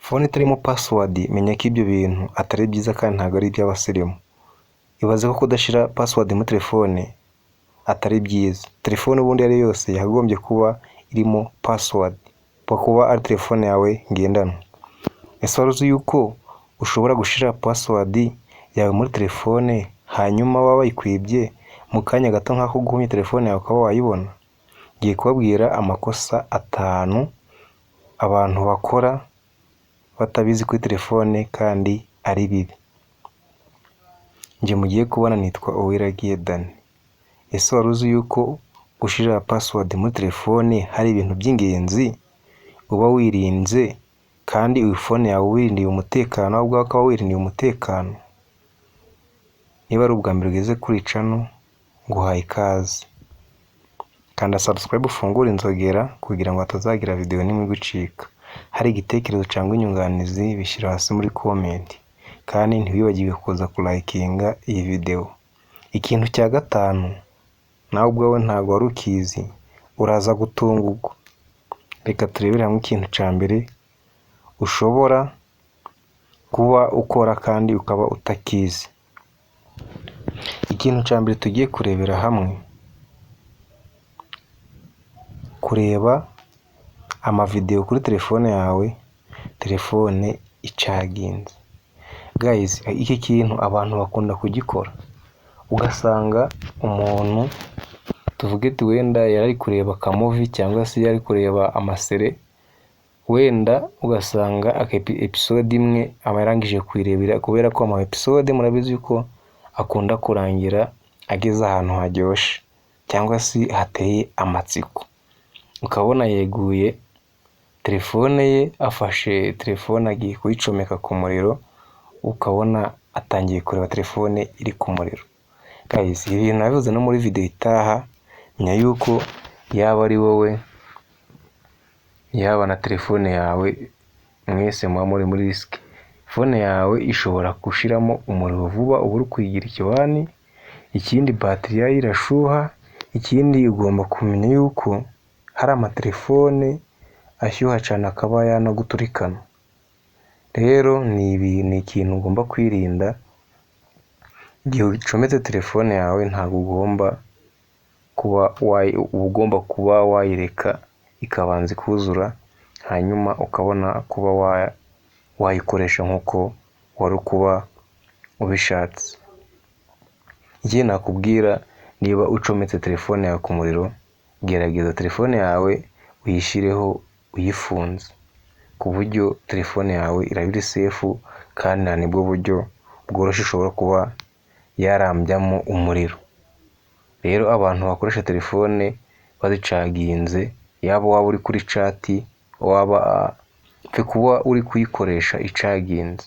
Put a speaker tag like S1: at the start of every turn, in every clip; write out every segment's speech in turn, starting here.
S1: Phone itarimo password menya ko ibyo bintu atari byiza kandi ntabwo ari iby'abasirimu. Ibaze ko kudashira password muri telefone atari byiza. Telefone ubundi ari yose yakagombye kuba irimo password kuba ari telefone yawe ngendanwa. Ese wari uzi yuko ushobora gushira password yawe muri telefone hanyuma waba wayikwibye mu kanya gato nk'ako guhumya telefone yawe ukaba wayibona? Ngiye kubabwira amakosa 5 abantu bakora batabizi kuri telefone kandi ari bibi. Nje mugiye kubona nitwa Uwiragiye Dani. Ese wari uzi yuko gushira password muri telefone hari ibintu by'ingenzi uba wirinze kandi iyi phone yawe wirindiye umutekano ahubwo akaba wirindiye umutekano? Niba ari ubwa mbere ugeze kuri channel nguhaye ikaze. Kanda subscribe ufungure inzogera kugira ngo hatazagira video nimwe gucika. Hari igitekerezo cyangwa inyunganizi bishyira hasi muri comment kandi ntiwibagirwe kuza kulikinga iyi video. Ikintu cya 5 nawe ubwawe ntago wari ukizi uraza gutungurwa. Reka turebere hamwe ikintu cya mbere ushobora kuba ukora kandi ukaba utakizi. Ikintu cya mbere tugiye kurebera hamwe, kureba amavideo kuri telefone yawe, telefone icaginze. Guys, iki kintu abantu bakunda kugikora. Ugasanga umuntu tuvuge wenda yari kureba ka movie cyangwa se yari kureba amasere, wenda ugasanga episode imwe abarangije kwirebera kubera ko ama episode murabizi yuko akunda kurangira ageze ahantu haryoshe cyangwa se hateye amatsiko. Ukabona yeguye telefone ye, afashe telefone agiye kuyicomeka ku muriro, ukabona atangiye kureba telefone iri ku muriro. Guys, ibi nabivuze no muri video itaha, nya yuko yaba ari wowe yaba na telefone yawe mwese muri risk. Phone yawe ishobora gushiramo umuriro vuba uburi kuyigira ikiwani. Ikindi battery yayo irashuha. Ikindi ugomba kumenya yuko hari amatelefone ashyuha cyane akaba yana guturikana. Rero ni ikintu ugomba kwirinda. Igihe ucometse telefone yawe ntabwo ugomba kuba wayireka ikabanza kuzura hanyuma ukabona kuba wayikoresha nkuko wari kuba ubishatse. Igihe nakubwira, niba ucometse telefone yawe ku muriro, gerageza telefone yawe uyishireho uyifunze ku buryo telefone yawe irabiri safe kandi nibwo buryo bworoshye ushobora kuba yarambyamo umuriro. Rero abantu bakoresha telefone bazicaginze, yaba waba uri kuri chat, waba kuba uri kuyikoresha icaginze,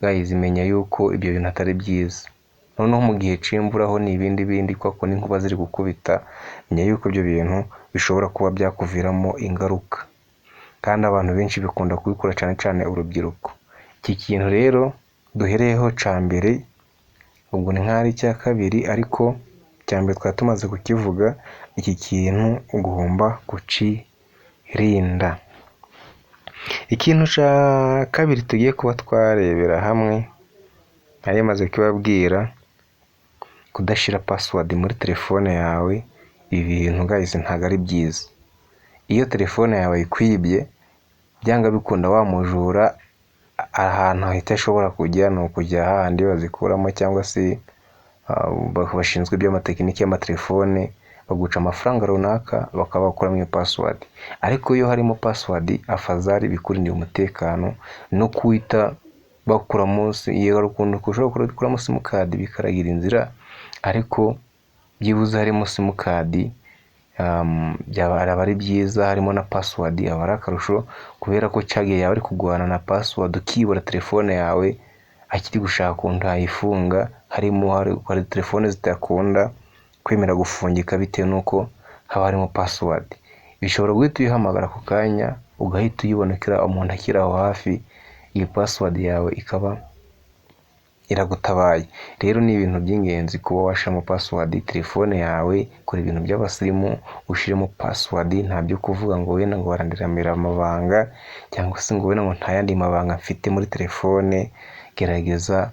S1: guys menya yuko ibyo bintu atari byiza. Noneho mu gihe c'imvura ho n'ibindi kwako n'inkuba ziri gukubita, menya yuko ibyo bintu bishobora kuba byakuviramo ingaruka kandi abantu benshi bikunda kubikora cyane urubyiruko. Iki kintu rero duhereyeho ca mbere, ubwo ni nk'ari cya kabiri ariko cya mbere twatumaze kukivuga. Iki kintu ugomba kucirinda. Ikintu cya kabiri tugiye kuba twarebera hamwe, nari maze kubabwira, kudashira password muri telefone yawe. Ibi bintu guys ntago ari byiza. Iyo telefone yawe ikwibye, byanga bikunda wamujura ahantu ahita ashobora kujya no kujya handi bazikuramo cyangwa se bashinzwe iby'amatekiniki y'amatelefone baguca amafaranga runaka bakaba bakuramo iyo password. Ariko iyo harimo password afazari bikurindiye umutekano no kuita bakura munsi iyo rukundo kushobora kuramo simukadi bikaragira inzira, ariko byibuze harimo simukadi byaba ari byiza harimo na password aba ari akarusho, kubera ko cyagiye yawe ari kugwana na password ukibura telefone yawe akiri gushaka ukuntu ayifunga. Hari telefone zitakunda kwemera gufungika bitewe nuko haba harimo password. Bishobora guhita uyihamagara ku kanya ugahita uyibonekera umuntu akiri aho hafi, iyi password yawe ikaba iragutabaye. Rero ni ibintu by'ingenzi kuba washiramo password telefone yawe. Kora ibintu by'abasirimu ushiremo password, nta byo kuvuga ngo wenda ngo barandiramira amabanga cyangwa se ngo wenda ngo nta yandi mabanga mfite muri telefone. Gerageza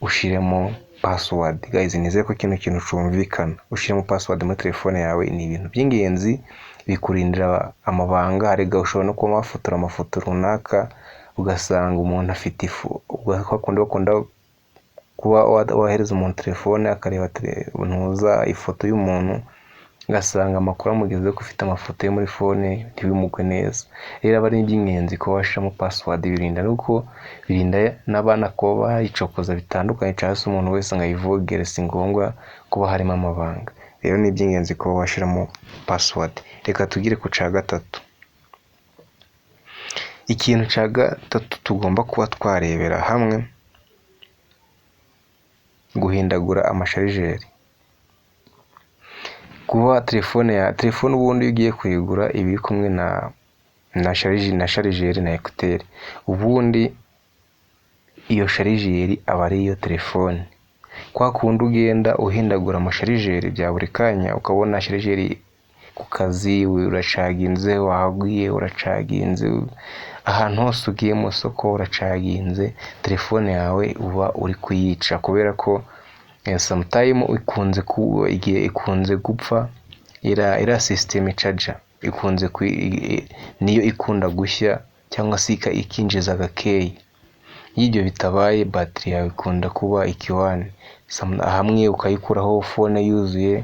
S1: ushiremo password. Guys, nizeye ko kino kintu cumvikana. Ushiremo password muri telefone yawe ni ibintu by'ingenzi, bikurindira amabanga. Harega ushobora no kuba wafotora amafoto runaka ugasanga umuntu afite ifu, bakunda kuba wahereza umuntu telefone akareba ntuza ifoto y'umuntu, ugasanga amakuru amugeze ko ufite amafoto yo muri fone ntibimugwe neza. Rero aba ari iby'ingenzi ko washiramo password. Birinda nuko birinda n'abana ko bayicokoza bitandukanye, cyangwa se umuntu wese ngayivogere. Si ngombwa kuba harimo amabanga. Rero ni iby'ingenzi ko washiramo password. Reka tugire ku ca gatatu. Ikintu ca gatatu tugomba kuba twarebera hamwe, guhindagura amasharijeri. Kuba telefone ubundi ugiye kuyigura ibi kumwe na sharijeri na ekuteri. Ubundi iyo sharijeri aba ari iyo telefone. Kwa kundi ugenda uhindagura amasharijeri bya buri kanya, ukabona sharijeri ku kazi uracaginze, wahagiye uracaginze, ahantu hose ugiye mu soko uracaginze, telefone yawe uba uri kuyica. Kubera ko sometime ikunze gupfa, ira system charger niyo ikunda gushya cyangwa se ikinjiza gakeyi. Y'ibyo bitabaye battery yawe ikunda kuba ikiwane. Hamwe ukayikuraho phone yuzuye,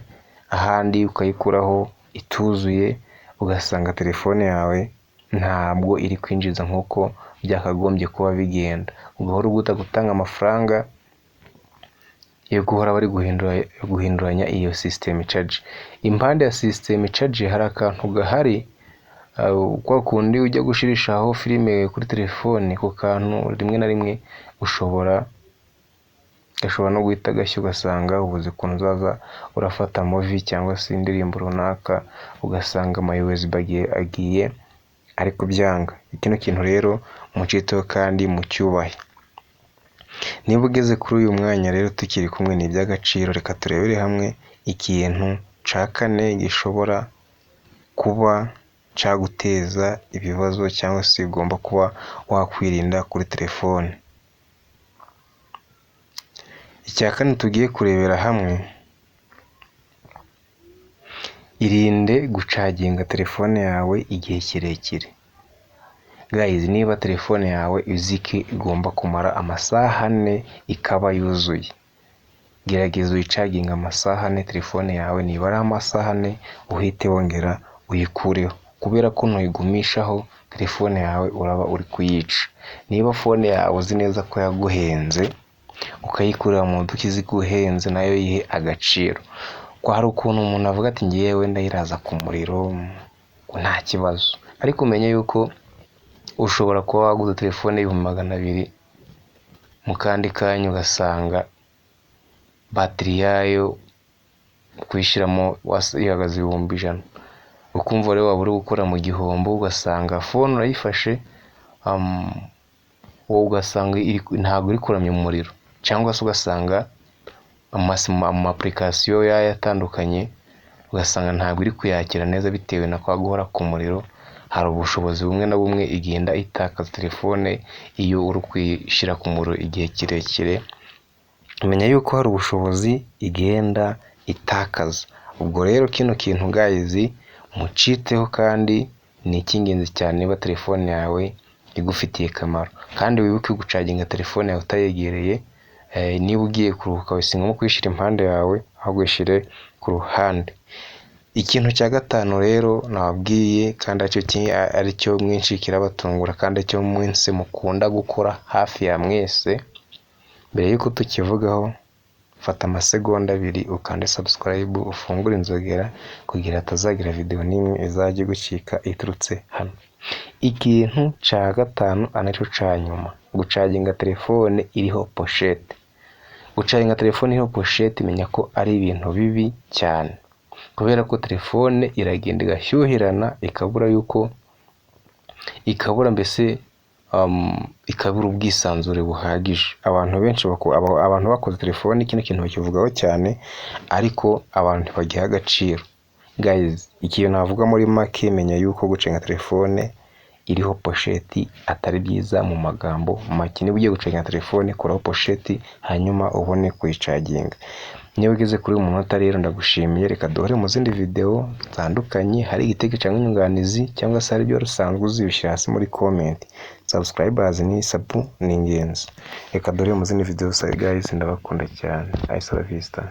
S1: ahandi ukayikuraho ituzuye, ugasanga telefone yawe ntabwo iri kwinjiza nkuko byakagombye kuba bigenda. Ugahora gutanga amafaranga yo guhora bari guhinduranya iyo system charge. Impande ya system charge hari akantu gahari, kwa kundi ujya gushirishaho filime kuri telefone, ku kantu rimwe na rimwe gashobora no guhita gashya, ugasanga ubuze ukuntu uzaza urafata movie cyangwa se indirimbo runaka, ugasanga amayobozi agiye ariko byanga. Kino kintu rero muciteho kandi mucyubahe. Niba ugeze kuri uyu mwanya rero tukiri kumwe, ni iby'agaciro. Reka turebere hamwe ikintu ca kane gishobora kuba caguteza ibibazo cyangwa se ugomba kuba wakwirinda kuri telefone. Icya kane tugiye kurebera hamwe, irinde gucaginga telefone yawe igihe kirekire. Guys, niba telefone yawe uziki igomba kumara amasaha 4 ikaba yuzuye, gerageza uyicaginga amasaha 4 telefone yawe. Niba ari amasaha 4 uhite wongera uyikureho, kubera ko ntuyigumishaho telefone yawe uraba uri kuyica. Niba fone yawe uzi neza ko yaguhenze, ukayikurira mu duki ziguhenze, nayo yihe agaciro. Kwa hari ukuntu umuntu avuga ati ngiye wenda iraza ku muriro, nta kibazo. Ariko umenye yuko ushobora kuba waguze telefone y'Ibihumbi 200, mu kandi kanya ugasanga battery yayo kuyishyiramo ihagaze Ibihumbi 100. Ukumva rero waba uri gukora mu gihombo, ugasanga phone urayifashe wowe ugasanga ntabwo iri kuramya umuriro, cyangwa se ugasanga ama application yayo atandukanye ugasanga ntabwo iri kuyakira neza bitewe na kwa guhora ku muriro. Hari ubushobozi bumwe na bumwe igenda itakaza telefone iyo uri kuyishyira ku muriro igihe kirekire. Menya yuko hari ubushobozi igenda itakaza. Ubwo rero kino kintu guys muciteho kandi ni icy'ingenzi cyane niba telefone yawe igufitiye akamaro. Kandi wibuke gucaginga telefone yawe utayegereye. Niba ugiye kuruhuka wisinga mu kwishyira impande yawe, ahubwo ushyire ku ruhande. Ikintu cya gatanu rero nababwiye kandi ari cyo mwinshi kirabatungura kandi cyo mwese mukunda gukora hafi ya mwese. Mbere yuko tukivugaho, fata amasegonda 2 ukande subscribe, ufungure inzogera kugira atazagira video nimwe izajye gucika iturutse hano. Ikintu cya gatanu anacho ca nyuma, gucaginga telefone iriho pochette. Gucaginga telefone iriho pochette menya ko ari ibintu bibi cyane, kubera ko telefone iragenda igashyuhirana ikabura mbese ikabura ubwisanzure buhagije. Abantu benshi abantu bakoze telefoni kino kintu bakivugaho cyane, ariko abantu ntibagiha agaciro. Guys, ikintu navuga muri make, menya yuko gucenga telefone iriho posheti atari byiza mu magambo make. Niba ugiye gucenga telefone, kuraho posheti hanyuma ubone kuyicaginga. Niba ugeze kuri uyu munota rero ndagushimiye, reka duhure mu zindi video zitandukanye. Hari igitego cyangwa inyunganizi cyangwa se hari ibyo rusanzwe uzi, bishyira hasi muri comment. Subscribers ni sabu ni ingenzi. Reka duhure mu zindi video guys, ndabakunda cyane. Hasta la vista.